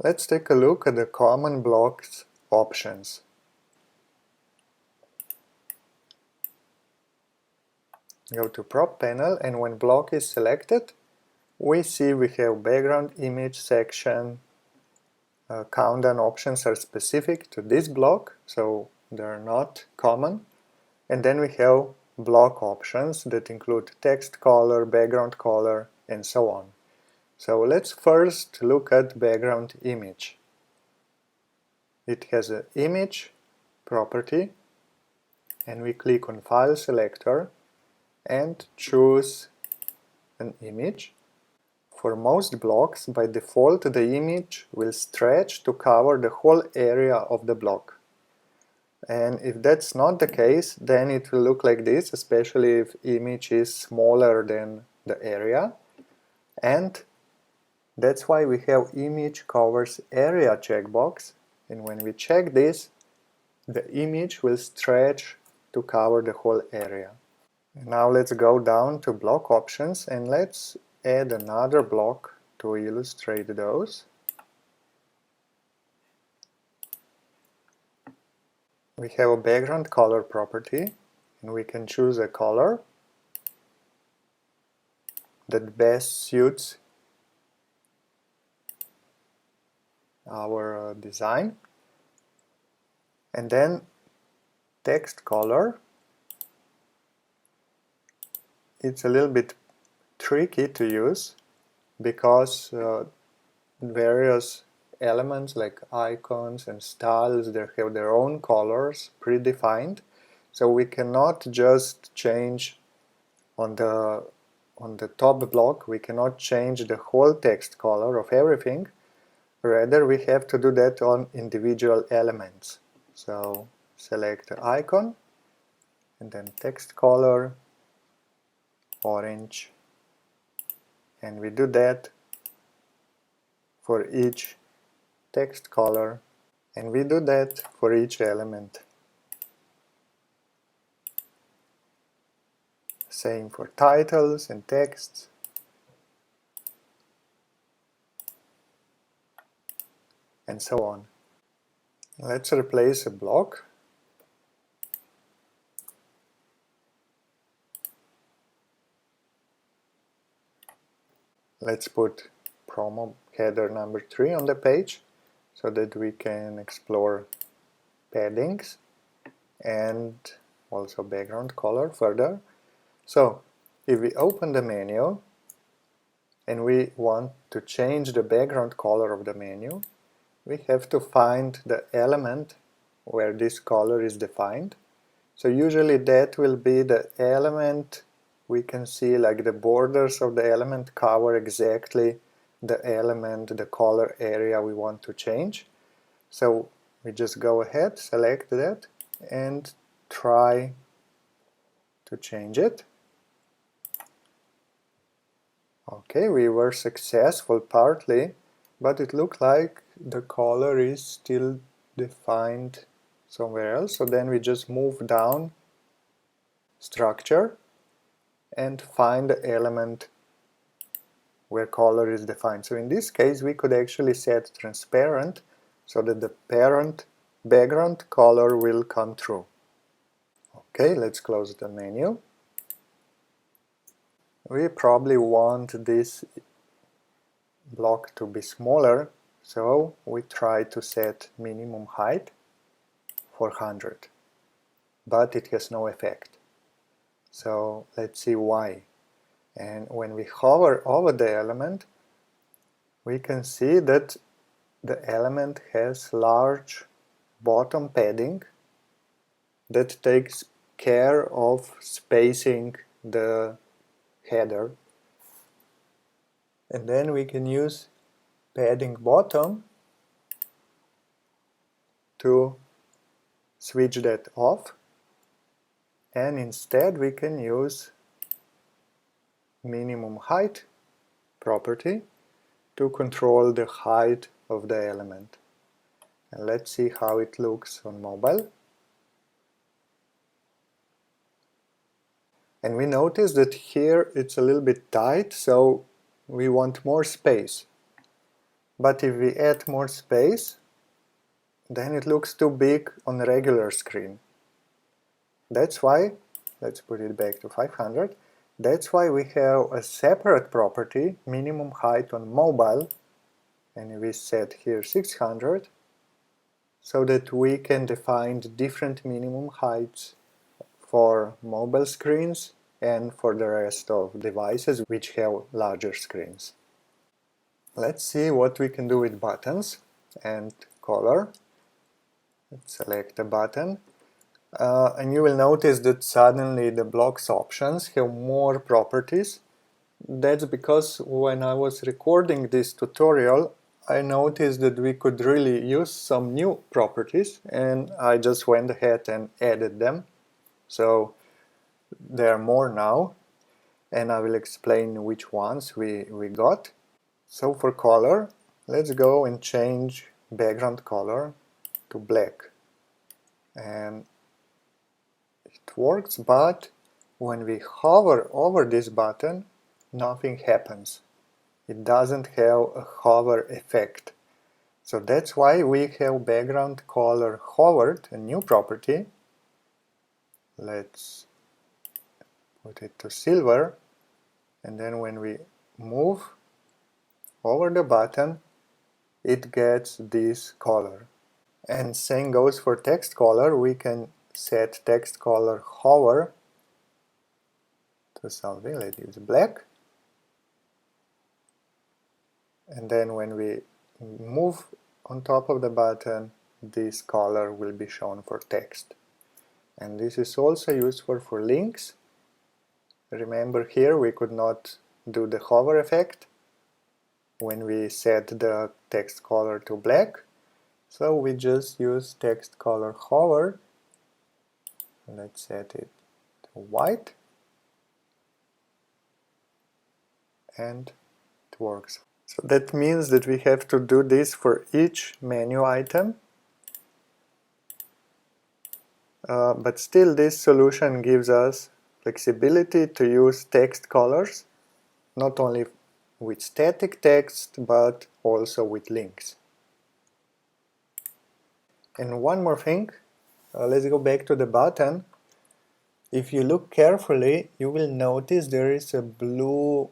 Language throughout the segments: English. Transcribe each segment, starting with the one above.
Let's take a look at the common blocks options. Go to Prop panel, and when block is selected, we see we have background image section. Countdown options are specific to this block, so they're not common. And then we have block options that include text color, background color, and so on. So let's first look at background image. It has an image property, and we click on File Selector and choose an image. For most blocks, by default the image will stretch to cover the whole area of the block. And if that's not the case, then it will look like this, especially if image is smaller than the area. And that's why we have image covers area checkbox, and when we check this, the image will stretch to cover the whole area. Now let's go down to block options and let's add another block to illustrate those. We have a background color property, and we can choose a color that best suits our design. And then text color. It's a little bit tricky to use because various elements like icons and styles, they have their own colors predefined, so we cannot just change on the top block, we cannot change the whole text color of everything. Rather, we have to do that on individual elements. So select the icon and then text color orange, and we do that for each text color, and we do that for each element. Same for titles and texts. And so on. Let's replace a block. Let's put promo header number 3 on the page so that we can explore paddings and also background color further. So if we open the menu and we want to change the background color of the menu, we have to find the element where this color is defined. So usually that will be the element. We can see like the borders of the element cover exactly the element, the color area we want to change. So we just go ahead, select that, and try to change it. Okay, we were successful partly, but it looked like the color is still defined somewhere else. So then we just move down structure and find the element where color is defined. So in this case we could actually set transparent so that the parent background color will come through. Okay, let's close the menu. We probably want this block to be smaller, so we try to set minimum height for 100, but it has no effect. So let's see why. And when we hover over the element, we can see that the element has large bottom padding that takes care of spacing the header. And then we can use padding bottom to switch that off, and instead we can use minimum height property to control the height of the element. And let's see how it looks on mobile. And we notice that here it's a little bit tight, so we want more space. but if we add more space, then it looks too big on a regular screen. That's why, let's put it back to 500, that's why we have a separate property, minimum height on mobile, and we set here 600, so that we can define different minimum heights for mobile screens and for the rest of devices which have larger screens. Let's see what we can do with buttons and color. Let's select a button. And you will notice that suddenly the blocks options have more properties. That's because when I was recording this tutorial, I noticed that we could really use some new properties, and I just went ahead and added them. So there are more now, and I will explain which ones we got. So for color, let's go and change background color to black. And it works, but when we hover over this button, nothing happens. It doesn't have a hover effect. So that's why we have background color hovered, a new property. Let's put it to silver, and then when we move over the button, it gets this color. And same goes for text color. We can set text color hover to something like this, black, and then when we move on top of the button, this color will be shown for text. And this is also useful for links. Remember, here we could not do the hover effect when we set the text color to black, so we just use text color hover. Let's set it to white, and it works. So that means that we have to do this for each menu item, but still this solution gives us flexibility to use text colors, not only with static text, but also with links. And one more thing, let's go back to the button. If you look carefully, you will notice there is a blue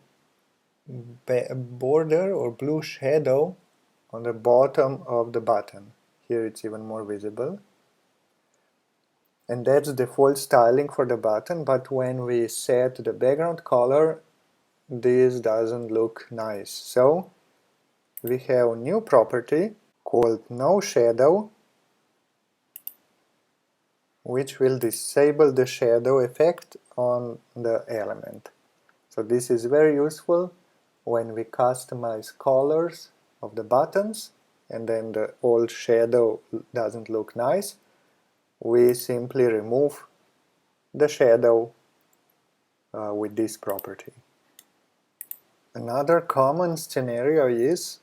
border or blue shadow on the bottom of the button. Here it's even more visible. And that's default styling for the button, but when we set the background color, this doesn't look nice. So we have a new property called no shadow, which will disable the shadow effect on the element. So this is very useful when we customize colors of the buttons and then the old shadow doesn't look nice. We simply remove the shadow with this property. Another common scenario is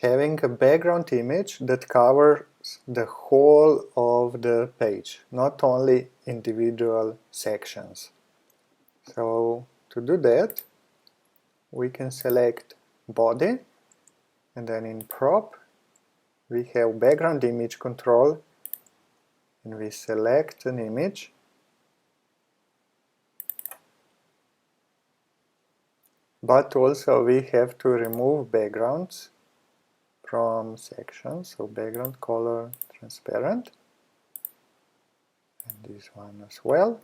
having a background image that covers the whole of the page, not only individual sections. So to do that, we can select body, and then in prop we have background image control, and we select an image, but also we have to remove backgrounds from sections, so background color transparent, and this one as well.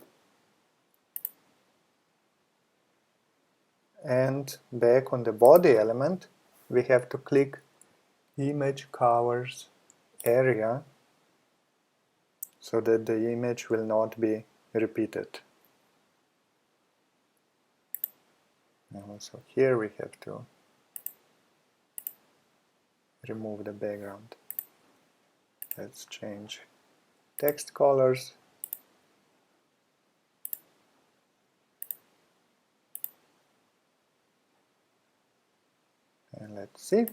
And back on the body element, we have to click image covers area so that the image will not be repeated. And also here we have to remove the background. Let's change text colors. And let's see.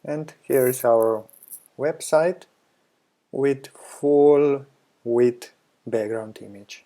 And here is our website with full width background image.